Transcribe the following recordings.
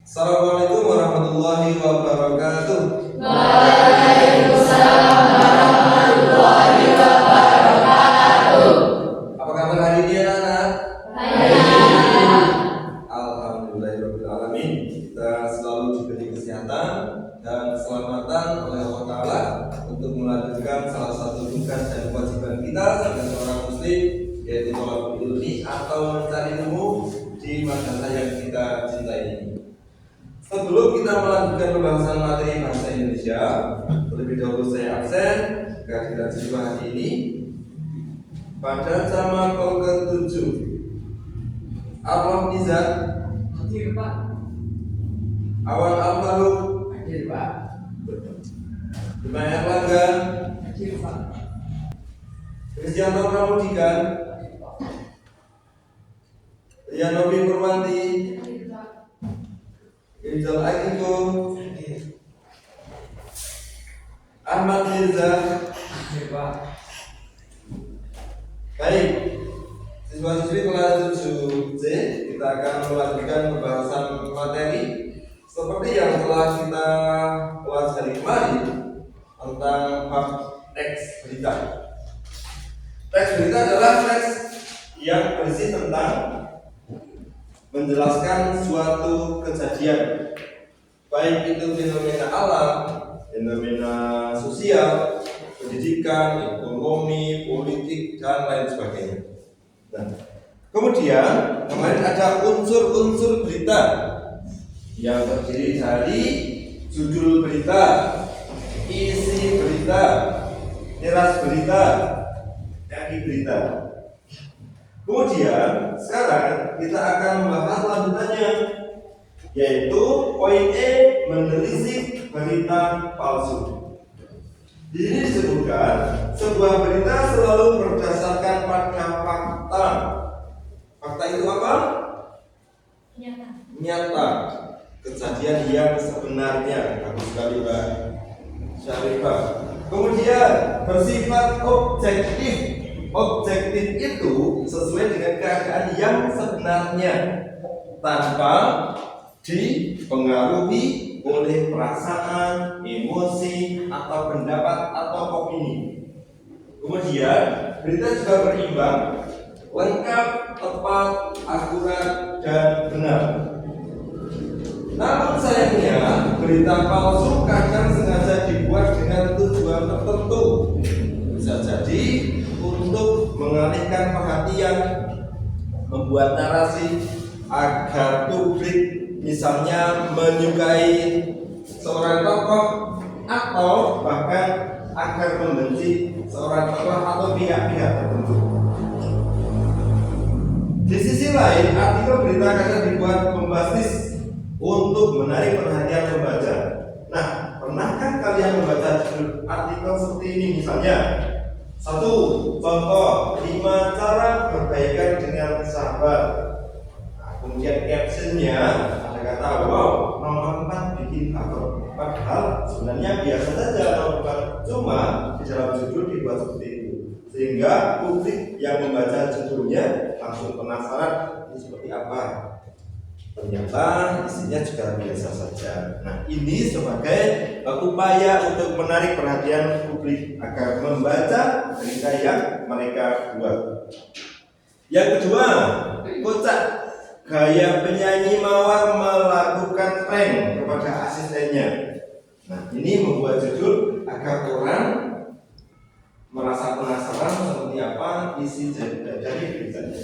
Assalamualaikum warahmatullahi wabarakatuh. Waalaikumsalam warahmatullahi wabarakatuh. Apa kabar hari ini anak-anak? Baik. Alhamdulillahirrahmanirrahim. Kita selalu diberi kesehatan dan keselamatan oleh Allah Ta'ala untuk melanjutkan salah satu tugas dan kewajiban kita sebagai seorang muslim, yaitu thalabul ilmi atau mencari ilmu di madrasah yang kita cintai ini. Sebelum kita melanjutkan pembahasan materi bahasa Indonesia, terlebih dahulu saya absen kehadiran siswa hari ini. Pada zaman ke-7, Arwah Nizar, Hadir Pak. Awan Al-Faruq, Hadir Pak. Bima Erlangga, Hadir Pak. Kristianto Pramudikan, Yanobi Purwanti, Hadir Pak. Rizal Akiko, Ahmad Mirza. Hadir Pak. Baik, siswa-siswi kelas 7C, kita akan melanjutkan pembahasan materi seperti yang telah kita bahas hari kemarin tentang bab teks berita. Teks berita adalah teks yang berisi tentang menjelaskan suatu kejadian, baik itu fenomena alam, fenomena sosial, pendidikan, ekonomi, politik, dan lain sebagainya. Nah, kemudian kemarin ada unsur-unsur berita yang terdiri dari judul berita, isi berita, tiras berita, kaki berita. Kemudian sekarang kita akan membahas lanjutannya, yaitu poin E, menelisik berita palsu. Di sini disebutkan sebuah berita selalu berdasarkan pada fakta. Fakta itu apa? Nyata. Kejadian yang sebenarnya. Bagus sekali Mbak Syarifah. Kemudian bersifat objektif. Objektif itu sesuai dengan keadaan yang sebenarnya, tanpa dipengaruhi oleh perasaan, emosi, atau pendapat atau opini. Kemudian berita juga berimbang, lengkap, tepat, akurat, dan benar. Namun sayangnya berita palsu kadang sengaja dibuat dengan tujuan tertentu. Bisa jadi untuk mengalihkan perhatian, membuat narasi agar publik misalnya menyukai seorang tokoh, atau bahkan agar membenci seorang tokoh atau pihak-pihak tertentu. Di sisi lain, artikel berita kadang dibuat bombastis untuk menarik perhatian pembaca. Nah, pernahkah kalian membaca judul artikel seperti ini misalnya? 1. Contoh 5 cara berbaikan dengan sahabat. Nah, kemudian captionnya ada kata wow, nomor 4 bikin cover. Padahal sebenarnya biasa saja nomor 4, cuma di dalam judul dibuat seperti itu, sehingga publik yang membaca judulnya langsung penasaran ini seperti apa. Ternyata isinya juga biasa saja. Nah, ini sebagai upaya untuk menarik perhatian publik agar membaca berita yang mereka buat. Yang kedua, kocak. Gaya penyanyi mawar melakukan prank kepada asistennya. Nah, ini membuat judul agar orang merasa penasaran seperti apa isi dari beritanya.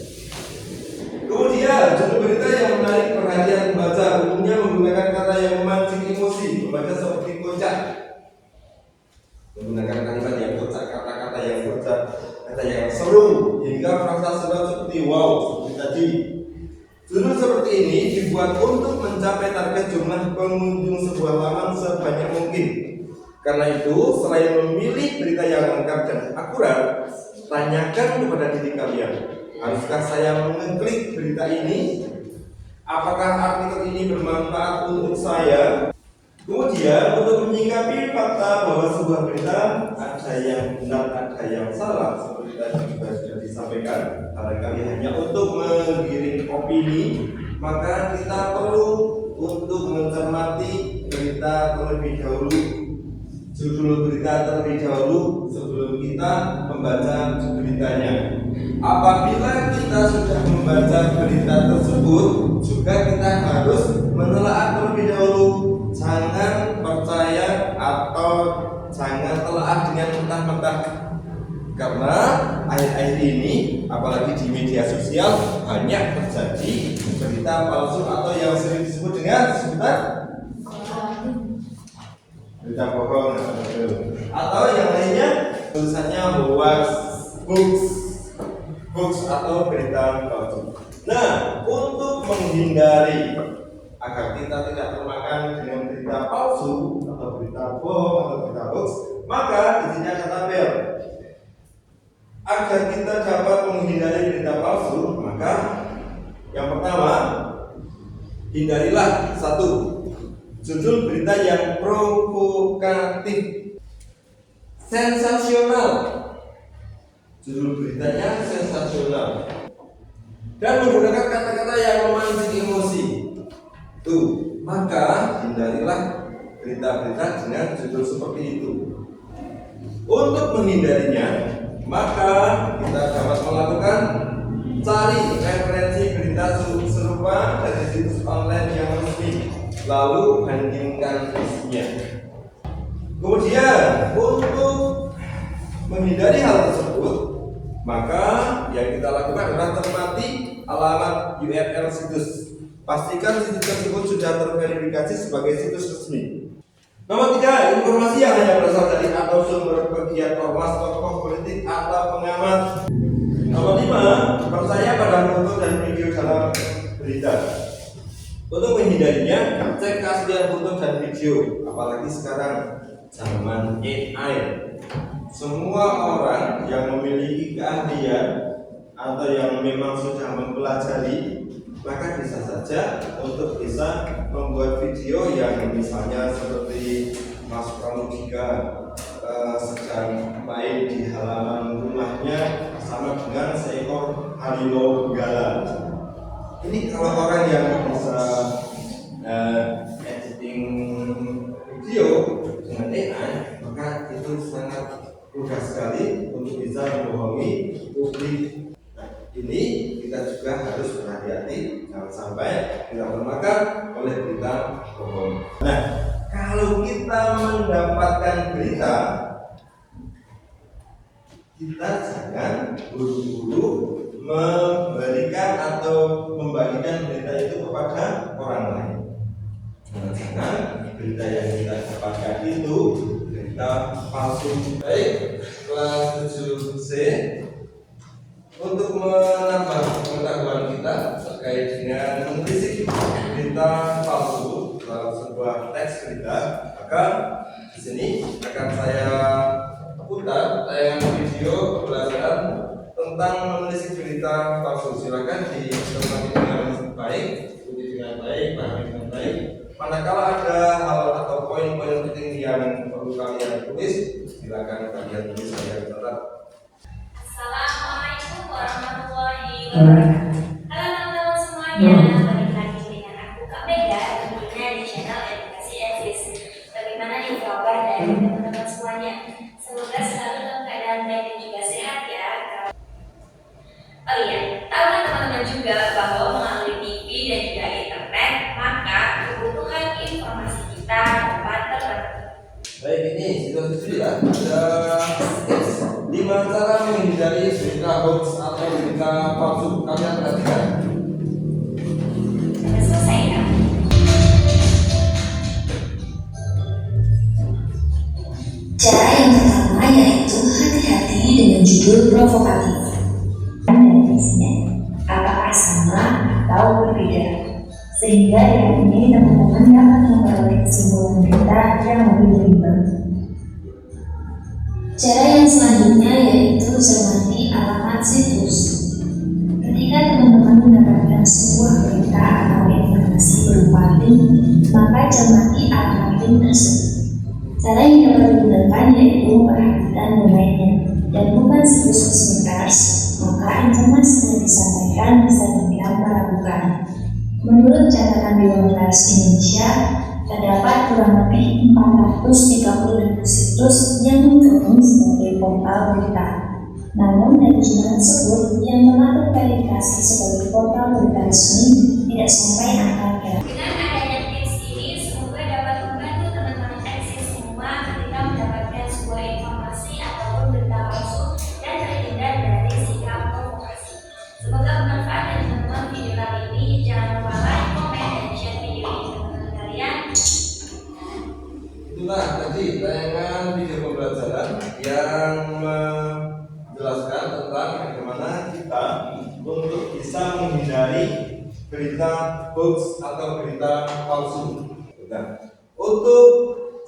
Kemudian judul berita yang menarik perhatian pembaca umumnya menggunakan kata yang memancing emosi pembaca seperti kocak, menggunakan kalimat yang kocak, kata-kata yang kocak, kata yang seru, hingga frasa sebab seperti wow seperti tadi. Judul seperti ini dibuat untuk mencapai target jumlah pengunjung sebuah laman sebanyak mungkin. Karena itu, selain memilih berita yang lengkap dan akurat, tanyakan kepada diri kalian, haruskah saya mengeklik berita ini? Apakah artikel ini bermanfaat untuk saya? Kemudian untuk menyikapi fakta bahwa sebuah berita ada yang benar, ada yang salah, seperti tadi juga sudah disampaikan, barangkali hanya untuk menggiring opini, maka kita perlu untuk mencermati berita terlebih dahulu, judul berita terlebih dahulu sebelum kita membaca beritanya. Apabila kita sudah membaca berita tersebut, juga kita harus menelaah terlebih dahulu. Jangan percaya atau jangan telaah dengan mentah-mentah. Karena akhir-akhir ini, apalagi di media sosial, banyak terjadi berita palsu atau yang sering disebut dengan sebutan berita bohong atau yang lainnya tulisannya hoax atau berita palsu. Nah, untuk menghindari agar kita tidak termakan dengan berita palsu atau berita bohong atau berita hoax, maka di sini ada tabel. Agar kita dapat menghindari berita palsu, maka yang pertama, hindarilah satu, judul berita yang provokatif, sensasional, judul beritanya sensasional, dan menggunakan kata-kata yang memancing emosi. Maka hindarilah berita-berita dengan judul seperti itu. Untuk menghindarinya, maka kita dapat melakukan cari referensi berita serupa dari situs online yang resmi, lalu bandingkan isinya. Kemudian untuk menghindari hal tersebut, maka yang kita lakukan adalah cermati alamat URL situs. Pastikan situs tersebut sudah terverifikasi sebagai situs resmi. Nomor 3, informasi yang hanya berasal dari atau sumber pegiat ormas, tokoh politik atau pengamat. Nomor 5, percaya pada foto dan video dalam berita. Untuk menghindarinya, cek keaslian foto dan video. Apalagi sekarang zaman AI. Semua orang yang memiliki keahlian atau yang memang sudah mempelajari, maka bisa saja untuk bisa membuat video yang misalnya seperti Mas Pramudika sedang main di halaman rumahnya sama dengan seekor harimau benggala. Ini kalau orang yang bisa editing video dengan AI, maka itu sangat mudah sekali untuk bisa membohongi publik. Ini kita juga harus berhati-hati, jangan sampai kita termakan oleh berita bohong. Nah, kalau kita mendapatkan berita, kita jangan buru-buru memberikan atau membagikan berita itu kepada orang lain. Jangan berita yang kita dapatkan itu berita palsu. Baik, kelas 7C. Untuk menambah pengetahuan kita terkait dengan menelisik berita palsu dalam sebuah teks berita, maka di sini akan saya putar tayangan video pembelajaran tentang menelisik berita palsu. Silakan dicermati dengan baik, ikuti dengan baik, pahami dengan baik. Manakala ada hal atau poin-poin penting yang perlu kalian tulis, silakan kalian tulis saya catat. Assalamualaikum warahmatullahi wabarakatuh. Halo teman-teman semuanya, balik lagi dengan aku Kak Mega tentunya di channel Edukasi Eksis. Bagaimana nih kabar dari teman-teman semuanya? Semoga selalu dalam keadaan baik dan juga sehat ya. Oh iya, tahu kan teman-teman juga bahwa melalui TV dan juga internet, maka kebutuhan informasi kita dapat terpenuhi. Baik, ini siswa-siswi ya, ada 5 cara menghindari berita hoax atau berita palsu. Kalian perhatikan. Sudah selesai ya? Cara yang pertama yaitu hati-hati dengan judul provokatif. Dan isinya apakah sama atau berbeda, sehingga dengan ini teman-teman dapat memperoleh kesimpulan berita yang lebih berimbang. Cara yang selanjutnya yaitu cermati alamat situs. Ketika teman-teman mendapatkan sebuah berita atau informasi berupa link, maka cermati alamat link tersebut. Cara yang dapat digunakan yaitu memperhatikan domainnya dan bukan situs resmi pers, maka informasi yang disampaikan bisa dibilang meragukan. Menurut catatan Dewan Pers Indonesia, terdapat kurang lebih 435 situs yang tergabung sebagai portal berita. Namun dari jumlah tersebut, yang telah terverifikasi sebagai portal berita resmi tidak sampai angka. Dengan adanya tips ini, semoga dapat membantu teman-teman eksis semua ketika mendapatkan sebuah informasi ataupun berita palsu dan terhindar dari sikap provokasi. Semoga bermanfaat dan teman-teman video kali ini. Jangan lupa like, komen, dan share video ini ke teman-teman kalian. Itulah tadi tayangan video pembelajaran yang menjelaskan tentang bagaimana kita untuk bisa menghindari berita hoax atau berita palsu. Nah, untuk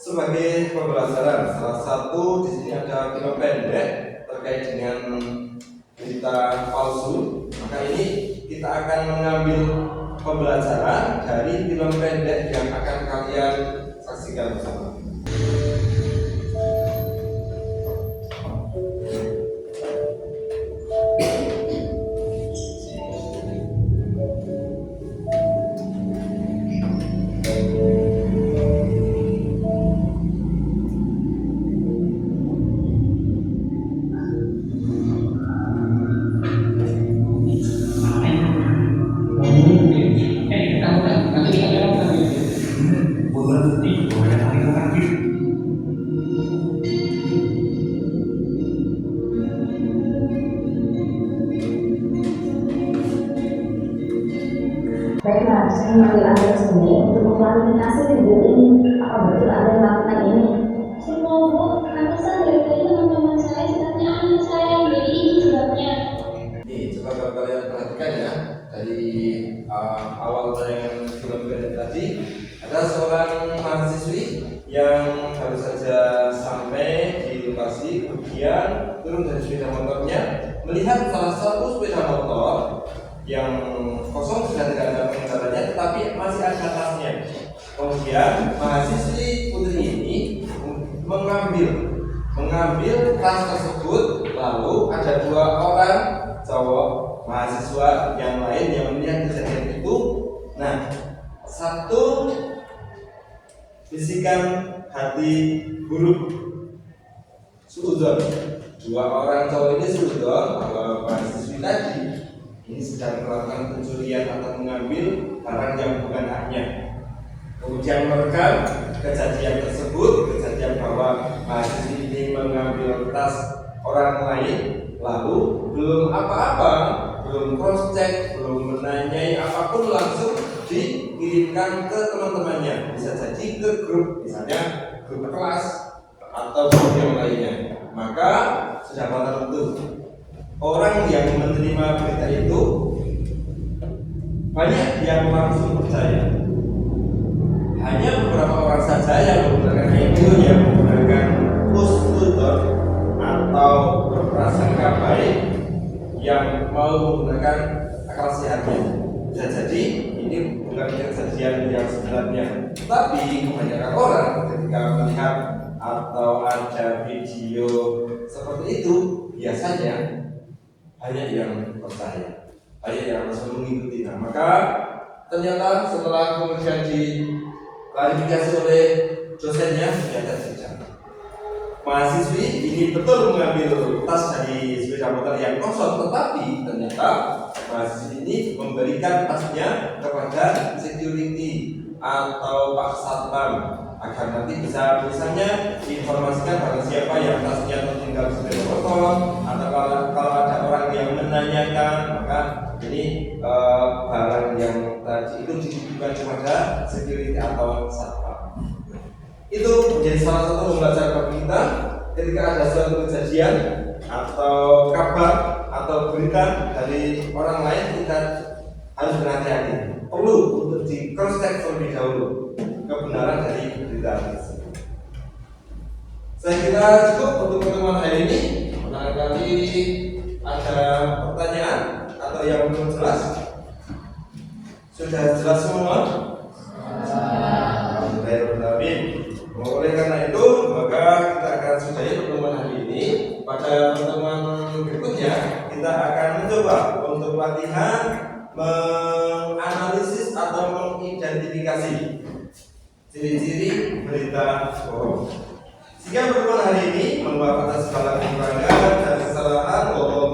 sebagai pembelajaran, salah satu di sini ada film pendek terkait dengan berita palsu. Maka ini kita akan mengambil pembelajaran dari film pendek yang akan kalian saksikan bersama. Baiklah, saya memanggil Anda ke sini untuk mengklarifikasi video ini. Apa betul Anda melakukan ini? Semua Bu, pantesan dari tadi teman-teman saya sifatnya anak saya, jadi ini sebabnya. Ini coba kalian perhatikan ya, dari awal tayangan film pendek tadi ada seorang mahasiswi yang baru saja sampai di lokasi, kemudian turun dari sepeda motornya, melihat salah satu sepeda motor yang kosong, sudah tidak ada pengendaranya, tetapi masih ada tasnya. Kemudian mahasiswi putri ini mengambil tas tersebut, lalu ada dua orang cowok mahasiswa yang lain yang melihat kejadian itu. Nah, satu bisikan hati buruk, suudzon. Dua orang cowok ini suudzon bahwa mahasiswi tadi ini sedang melakukan pencurian atau mengambil barang yang bukan haknya. Kemudian merekam kejadian tersebut, kejadian bahwa mahasiswi ini mengambil tas orang lain, lalu belum apa-apa, belum cross check, belum menanyai apapun, langsung dikirimkan ke teman-temannya, bisa jadi ke grup, misalnya grup kelas atau grup yang lainnya. Maka sudah pada tentu orang yang menerima berita itu banyak yang langsung percaya. Hanya beberapa orang saja yang menggunakan itu, yang menggunakan husnuzon atau berprasangka baik, yang mau menggunakan akal sehatnya. Bisa jadi ini bukan kejadian yang sebenarnya, tapi kebanyakan orang ketika melihat atau ada video seperti itu, biasanya banyak yang percaya, banyak yang langsung mengikuti. Nah, maka ternyata setelah kemudian diklarifikasi oleh dosennya, ternyata tidak. Mahasiswi ini betul mengambil tas dari sepeda motor yang kosong, tetapi ternyata mahasiswi ini memberikan tasnya kepada security atau Pak Satpam agar nanti bisa misalnya diinformasikan pada siapa yang tasnya tertinggal di sepeda motor, atau kalau ada orang yang menanyakan, maka ini barang yang tadi itu ditujukan kepada security atau satpam. Itu menjadi salah satu pembelajaran bagi kita ketika ada suatu kejadian atau kabar atau berita dari orang lain, kita harus berhati-hati, perlu untuk di cross check terlebih dahulu kebenaran dari berita tersebut. Saya kira cukup untuk pertemuan hari ini. Barangkali ada pertanyaan atau yang belum jelas. Sudah jelas semua? Oleh karena itu, maka kita akan sudahi pertemuan hari ini. Pada pertemuan berikutnya kita akan mencoba untuk latihan menganalisis atau mengidentifikasi ciri-ciri berita bohong. Sehingga pertemuan hari ini membahas atas skala keimbangan dan kesalahan bohong